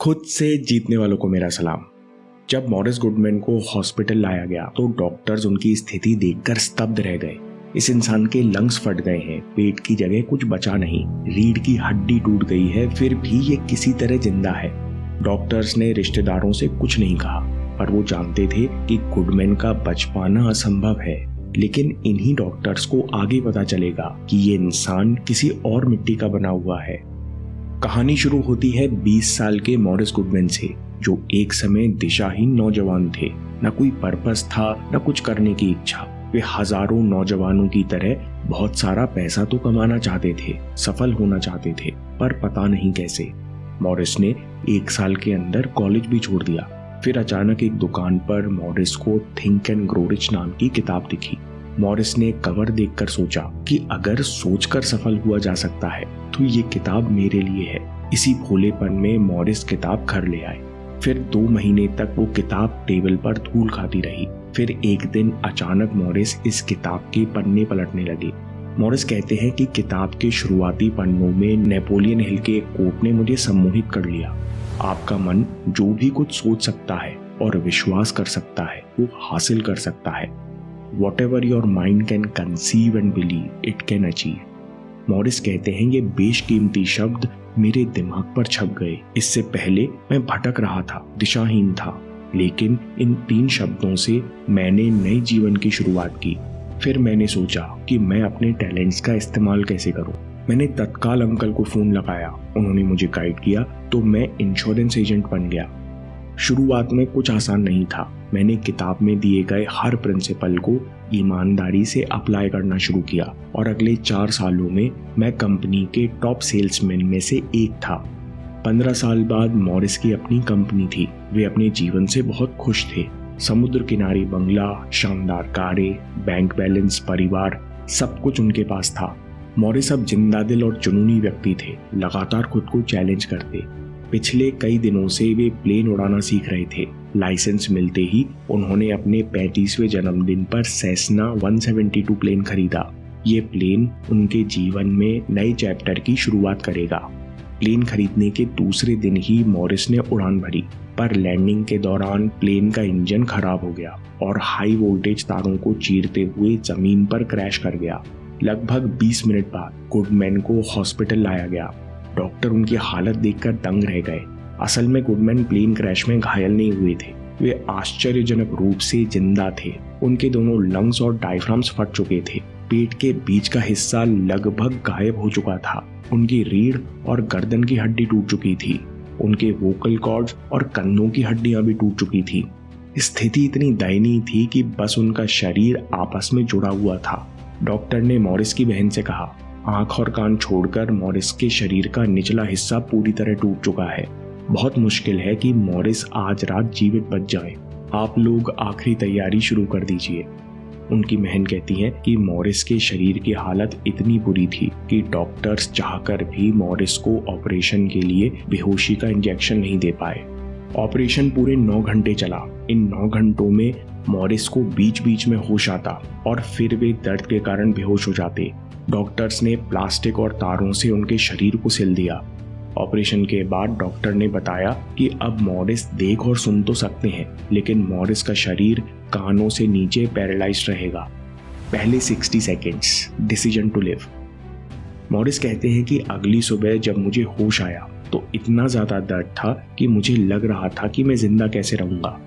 खुद से जीतने वालों को मेरा सलाम। जब मॉरिस गुडमैन को हॉस्पिटल लाया गया तो डॉक्टर्स उनकी स्थिति देखकर स्तब्ध रह गए। इस इंसान के लंग्स फट गए हैं, पेट की जगह कुछ बचा नहीं, रीढ़ की हड्डी टूट गई है, फिर भी ये किसी तरह जिंदा है। डॉक्टर्स ने रिश्तेदारों से कुछ नहीं कहा, पर वो जानते थे कि गुडमैन का बच पाना असंभव है। लेकिन इन्हीं डॉक्टर्स को आगे पता चलेगा कि ये इंसान किसी और मिट्टी का बना हुआ है। कहानी शुरू होती है 20 साल के मॉरिस गुडमैन से, जो एक समय दिशाहीन नौजवान थे। न कोई पर्पस था, न कुछ करने की इच्छा। वे हजारों नौजवानों की तरह बहुत सारा पैसा तो कमाना चाहते थे, सफल होना चाहते थे, पर पता नहीं कैसे। मॉरिस ने 1 साल के अंदर कॉलेज भी छोड़ दिया। फिर अचानक एक दुकान पर मॉरिस को थिंक एंड ग्रो रिच नाम की किताब दिखी। मॉरिस ने कवर देखकर सोचा कि अगर सोचकर सफल हुआ जा सकता है तो ये किताब मेरे लिए है। इसी भोलेपन में मॉरिस किताब घर ले आए। फिर 2 महीने तक वो किताब टेबल पर धूल खाती रही। फिर एक दिन अचानक मॉरिस इस किताब के पन्ने पलटने लगे। मॉरिस कहते हैं कि किताब के शुरुआती पन्नों में नेपोलियन हिल के एक कोट ने मुझे सम्मोहित कर लिया। आपका मन जो भी कुछ सोच सकता है और विश्वास कर सकता है वो हासिल कर सकता है। Whatever your mind can conceive and believe, it can achieve. Morris कहते हैं ये बेशकीमती शब्द मेरे दिमाग पर छप गए। इससे पहले मैं भटक रहा था, दिशाहीन था, लेकिन इन 3 शब्दों से मैंने नए जीवन की शुरुआत की। फिर मैंने सोचा कि मैं अपने टैलेंट्स का इस्तेमाल कैसे करूं। मैंने तत्काल अंकल को फोन लगाया, उन्होंने मुझे गाइड किया तो मैं इंश्योरेंस एजेंट बन गया। शुरुआत में कुछ आसान नहीं था। मैंने किताब में दिए गए हर प्रिंसिपल को ईमानदारी से अप्लाई करना शुरू किया और अगले 4 सालों में मैं कंपनी के टॉप सेल्समैन में से एक था। 15 साल बाद मॉरिस की अपनी कंपनी थी। वे अपने जीवन से बहुत खुश थे। समुद्र किनारे बंगला, शानदार कारें, बैंक बैलेंस, परिवार, सब कुछ उनके पास था। मॉरिस अब जिंदा दिल और जुनूनी व्यक्ति थे, लगातार खुद को चैलेंज करते। पिछले कई दिनों से वे प्लेन उड़ाना सीख रहे थे। लाइसेंस मिलते ही उन्होंने अपने 35वें जन्मदिन पर सेसना 172 प्लेन खरीदा। ये प्लेन उनके जीवन में नए चैप्टर की शुरुआत करेगा। प्लेन खरीदने के दूसरे दिन ही मॉरिस ने उड़ान भरी, पर लैंडिंग के दौरान प्लेन का इंजन खराब हो गया और हाई वोल्टेज तारों को चीरते हुए जमीन पर क्रैश कर गया। लगभग 20 मिनट बाद गुडमैन को हॉस्पिटल लाया गया। डॉक्टर उनकी हालत देखकर दंग रह गए। असल में गुडमैन प्लेन क्रैश में घायल नहीं हुए थे, वे आश्चर्यजनक रूप से जिंदा थे। उनके दोनों लंग्स और डायफ्राम्स फट चुके थे। पेट के बीच का हिस्सा लगभग गायब हो चुका था। उनकी रीढ़ और गर्दन की हड्डी टूट चुकी थी। उनके वोकल कॉर्ड्स और कंधों की हड्डियां भी टूट चुकी थी। स्थिति इतनी दयनीय थी कि बस उनका शरीर आपस में जुड़ा हुआ था। डॉक्टर ने मॉरिस की बहन से कहा, आंख और कान छोड़कर मॉरिस के शरीर का निचला हिस्सा पूरी तरह टूट चुका है। बहुत मुश्किल है कि मॉरिस आज रात जीवित बच जाए। आप लोग आखिरी तैयारी शुरू कर दीजिए। उनकी बहन कहती है कि मॉरिस के शरीर की हालत इतनी बुरी थी कि डॉक्टर्स चाहकर भी मॉरिस को ऑपरेशन के लिए बेहोशी का इंजेक्शन नहीं दे पाए। ऑपरेशन पूरे 9 घंटे चला। इन 9 घंटों में मॉरिस को बीच बीच में होश आता और फिर वे दर्द के कारण बेहोश हो जाते। डॉक्टर्स ने प्लास्टिक और तारों से उनके शरीर को सिल दिया। ऑपरेशन के बाद डॉक्टर ने बताया कि अब मॉरिस देख और सुन तो सकते हैं, लेकिन मॉरिस का शरीर कानों से नीचे पैरालाइज्ड रहेगा। पहले 60 seconds, decision to live. Morris कहते हैं कि अगली सुबह जब मुझे होश आया तो इतना ज्यादा दर्द था कि मुझे लग रहा था कि मैं जिंदा कैसे रहूंगा।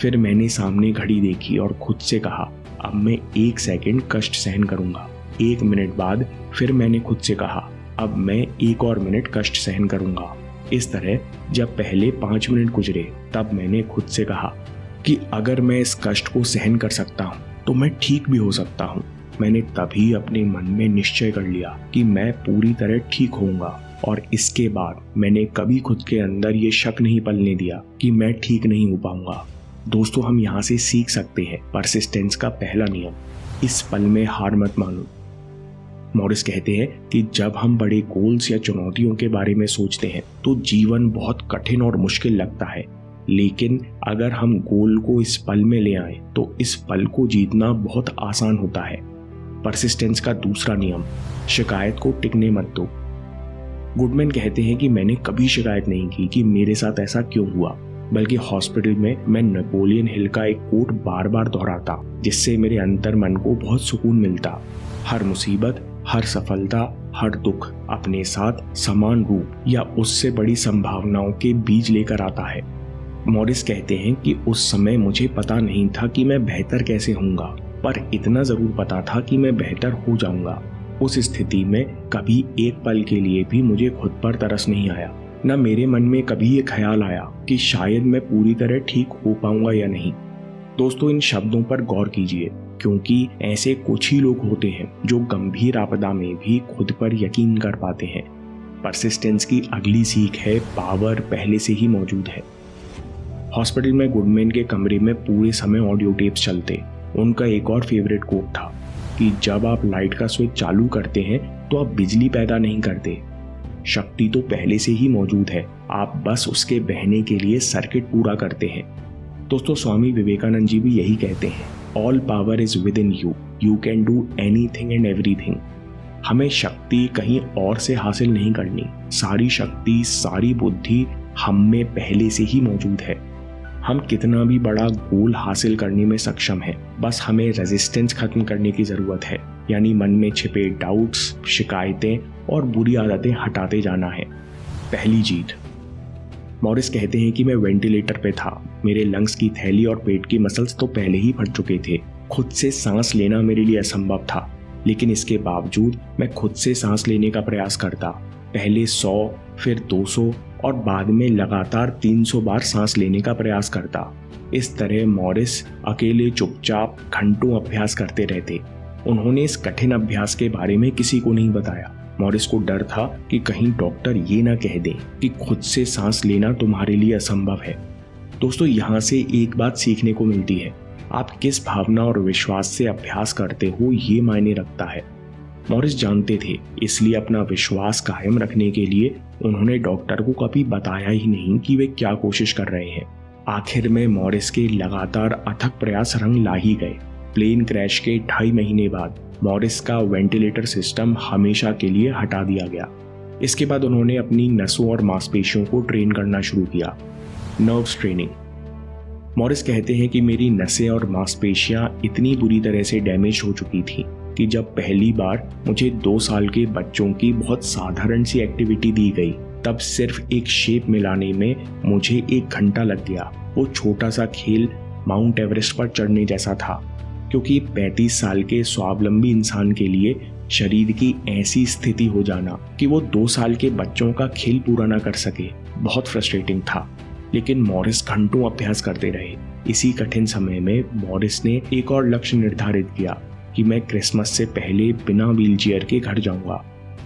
फिर मैंने सामने घड़ी देखी और खुद से कहा, अब मैं 1 सेकेंड कष्ट सहन करूंगा। 1 मिनट बाद फिर मैंने खुद से कहा, अब मैं 1 और मिनट कष्ट सहन करूंगा। इस तरह जब पहले 5 मिनट गुजरे तब मैंने खुद से कहा कि अगर मैं इस कष्ट को सहन कर सकता हूँ तो मैं ठीक भी हो सकता हूँ। मैंने तभी अपने मन में निश्चय कर लिया कि मैं पूरी तरह ठीक होऊंगा, और इसके बाद मैंने कभी खुद के अंदर ये शक नहीं पलने दिया कि मैं ठीक नहीं हो पाऊंगा। दोस्तों, हम यहाँ से सीख सकते हैं परसिस्टेंस का पहला नियम, इस पल में हार मत मानो। मॉरिस कहते हैं कि जब हम बड़े गोल्स या चुनौतियों के बारे में सोचते हैं तो जीवन बहुत कठिन और मुश्किल लगता है, लेकिन अगर हम गोल को इस पल में ले आए तो इस पल को जीतना बहुत आसान होता है। परसिस्टेंस का दूसरा नियम, शिकायत को टिकने मत दो। गुडमैन कहते हैं कि मैंने कभी शिकायत नहीं की कि मेरे साथ ऐसा क्यों हुआ, बल्कि हॉस्पिटल में मैं नेपोलियन हिल का एक कोट बार बार दोहराता, जिससे मेरे अंतर मन को बहुत सुकून मिलता। हर मुसीबत, हर सफलता, हर दुख अपने साथ समान रूप या उससे बड़ी संभावनाओं के बीज लेकर आता है। मॉरिस कहते हैं कि उस समय मुझे पता नहीं था कि मैं बेहतर कैसे होऊंगा, पर इतना जरूर पता था कि मैं बेहतर हो जाऊंगा। उस स्थिति में कभी एक पल के लिए भी मुझे खुद पर तरस नहीं आया, न मेरे मन में कभी ये ख्याल आया कि शायद मैं पूरी तरह ठीक हो पाऊंगा या नहीं। दोस्तों, इन शब्दों पर गौर कीजिए, क्योंकि ऐसे कुछ ही लोग होते हैं जो गंभीर आपदा में भी खुद पर यकीन कर पाते हैं। परसिस्टेंस की अगली सीख है, पावर पहले से ही मौजूद है। हॉस्पिटल में गुडमैन के कमरे में पूरे समय ऑडियो टेप्स चलते। उनका एक और फेवरेट कोट था कि जब आप लाइट का स्विच चालू करते हैं तो आप बिजली पैदा नहीं करते, शक्ति तो पहले से ही मौजूद है, आप बस उसके बहने के लिए सर्किट पूरा करते हैं। दोस्तों, स्वामी विवेकानंद जी भी यही कहते हैं, all power is with in you, you can do anything and everything. हमें शक्ति कहीं और से हासिल नहीं करनी, सारी शक्ति, सारी बुद्धि हम में पहले से ही मौजूद है। हम कितना भी बड़ा गोल हासिल करने में सक्षम हैं, बस हमें रेजिस्टेंस खत्म करने की जरूरत है, यानी मन में छिपे डाउट्स, शिकायतें और बुरी आदतें हटाते जाना है। पहली जीत। मॉरिस कहते हैं कि मैं वेंटिलेटर पे था, मेरे लंग्स की थैली और पेट की मसल्स तो पहले ही फट चुके थे, खुद से सांस लेना मेरे लिए असंभव था, लेकिन इसके बावजूद मैं खुद से सांस लेने का प्रयास करता। पहले 100, फिर 200 और बाद में लगातार 300 बार सांस लेने का प्रयास करता। इस तरह मॉरिस अकेले चुपचाप घंटों अभ्यास करते रहते। उन्होंने इस कठिन अभ्यास के बारे में किसी को नहीं बताया। मॉरिस को डर था कि कहीं डॉक्टर ये ना कह दें कि खुद से सांस लेना तुम्हारे लिए असंभव है। दोस्तों, यहाँ से एक बात सीखने को मिलती है, आप किस भावना और विश्वास से अभ्यास करते हो ये मायने रखता है। मॉरिस जानते थे, इसलिए अपना विश्वास कायम रखने के लिए उन्होंने डॉक्टर को कभी बताया ही नहीं कि वे क्या कोशिश कर रहे हैं। आखिर में मॉरिस के लगातार अथक प्रयास रंग ला ही गए। प्लेन क्रैश के 2.5 महीने बाद मॉरिस का वेंटिलेटर सिस्टम हमेशा के लिए हटा दिया गया। इसके बाद उन्होंने अपनी नसों और मांसपेशियों को ट्रेन करना शुरू किया। Nerves training. मॉरिस कहते हैं कि मेरी नसें और मांसपेशियां इतनी बुरी तरह से डैमेज हो चुकी थी कि जब पहली बार मुझे 2 साल के बच्चों की बहुत साधारण सी एक्टिविटी दी गई, तब सिर्फ एक शेप मिलाने में मुझे 1 घंटा लग गया। वो छोटा सा खेल माउंट एवरेस्ट पर चढ़ने जैसा था, क्योंकि 35 साल के स्वावलंबी इंसान के लिए शरीर की ऐसी स्थिति हो जाना कि वो 2 साल के बच्चों का खेल पूरा ना कर सके, बहुत फ्रस्ट्रेटिंग था। लेकिन मॉरिस घंटों अभ्यास करते रहे। इसी कठिन समय में मॉरिस ने एक और लक्ष्य निर्धारित किया कि मैं क्रिसमस से पहले बिना व्हीलचेयर के घर जाऊंगा।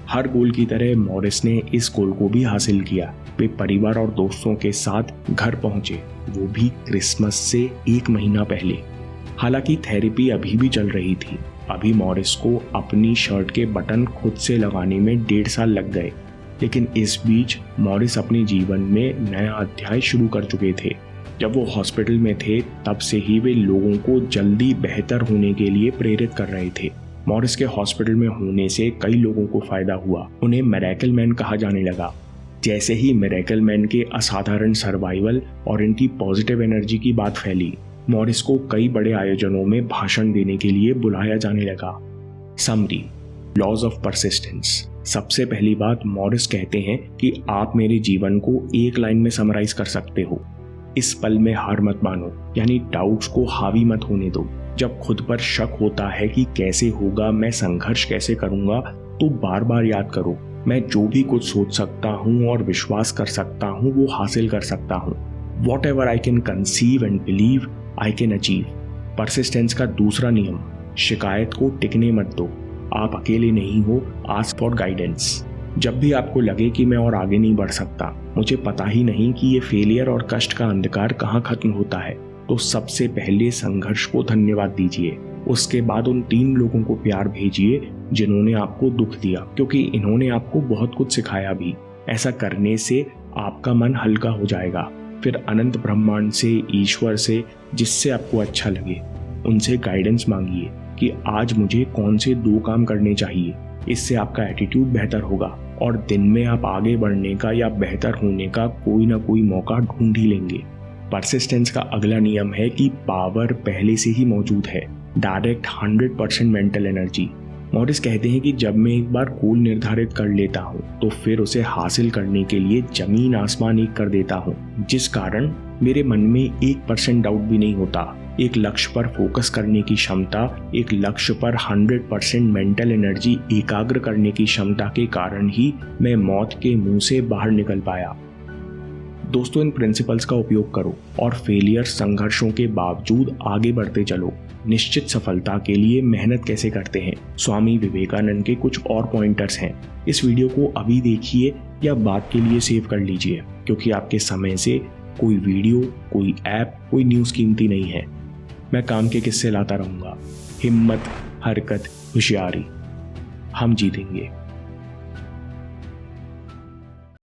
हर गोल की तरह मॉरिस ने इस गोल को भी हासिल किया। वे परिवार और दोस्तों के साथ घर पहुंचे, वो भी क्रिसमस से 1 महीना पहले। हालांकि थेरेपी अभी भी चल रही थी। अभी मॉरिस को अपनी शर्ट के बटन खुद से लगाने में 1.5 साल लग गए, लेकिन इस बीच मॉरिस अपने जीवन में नया अध्याय शुरू कर चुके थे। जब वो हॉस्पिटल में थे, तब से ही वे लोगों को जल्दी बेहतर होने के लिए प्रेरित कर रहे थे। मॉरिस के हॉस्पिटल में होने से कई लोगों को फायदा हुआ। उन्हें मिरेकल मैन कहा जाने लगा। जैसे ही मिरेकल मैन के असाधारण सर्वाइवल और इनकी पॉजिटिव एनर्जी की बात फैली, मॉरिस को कई बड़े आयोजनों में भाषण देने के लिए बुलाया जाने लगा। Summary, laws of persistence. सबसे पहली बात, मॉरिस कहते हैं कि आप मेरे जीवन को एक लाइन में समराइज कर सकते हो। इस पल में हार मत मानो, यानी डाउट्स को हावी मत होने दो। जब खुद पर शक होता है कि कैसे होगा, मैं संघर्ष कैसे करूंगा, तो बार बार याद करो, मैं जो भी कुछ सोच सकता हूँ और विश्वास कर सकता हूँ वो हासिल कर सकता हूँ। What ever I can conceive and believe I can achieve. Persistence का दूसरा नियम, शिकायत को टिकने मत दो। आप अकेले नहीं हो, आस्क फॉर गाइडेंस। जब भी आपको लगे कि मैं और आगे नहीं बढ़ सकता, मुझे पता ही नहीं कि ये फेलियर और कष्ट का अंधकार कहाँ खत्म होता है, तो सबसे पहले संघर्ष को धन्यवाद दीजिए। उसके बाद उन 3 लोगों को प्यार भेजिए जिन्होंने आपको दुख दिया, क्योंकि इन्होंने आपको बहुत कुछ सिखाया भी। ऐसा करने से आपका मन हल्का हो जाएगा। फिर अनंत ब्रह्मांड से, ईश्वर से, जिससे आपको अच्छा लगे, उनसे गाइडेंस मांगिए कि आज मुझे कौन से 2 काम करने चाहिए। इससे आपका एटीट्यूड बेहतर होगा। और दिन में आप आगे बढ़ने का या बेहतर होने का कोई ना कोई मौका ढूंढ ही लेंगे। परसिस्टेंस का अगला नियम है कि पावर पहले से ही मौजूद है, डायरेक्ट 100% मेंटल एनर्जी। मॉरिस कहते हैं कि जब मैं एक बार गोल निर्धारित कर लेता हूँ तो फिर उसे हासिल करने के लिए जमीन आसमान एक कर देता हूँ, जिस कारण मेरे मन में 1% डाउट भी नहीं होता। एक लक्ष्य पर फोकस करने की क्षमता, एक लक्ष्य पर 100% मेंटल एनर्जी एकाग्र करने की क्षमता के कारण ही मैं मौत के मुंह से बाहर निकल पाया। दोस्तों, इन प्रिंसिपल्स का उपयोग करो और फेलियर संघर्षों के बावजूद आगे बढ़ते चलो। निश्चित सफलता के लिए मेहनत कैसे करते हैं, स्वामी विवेकानंद के कुछ और पॉइंटर्स हैं। इस वीडियो को अभी देखिए या बाद के लिए सेव कर लीजिए, क्योंकि आपके समय से कोई वीडियो, कोई ऐप, कोई न्यूज़ कीमती नहीं है। मैं काम के किस्से लाता रहूँगा। हिम्मत, हरकत, होशियारी, हम जीतेंगे।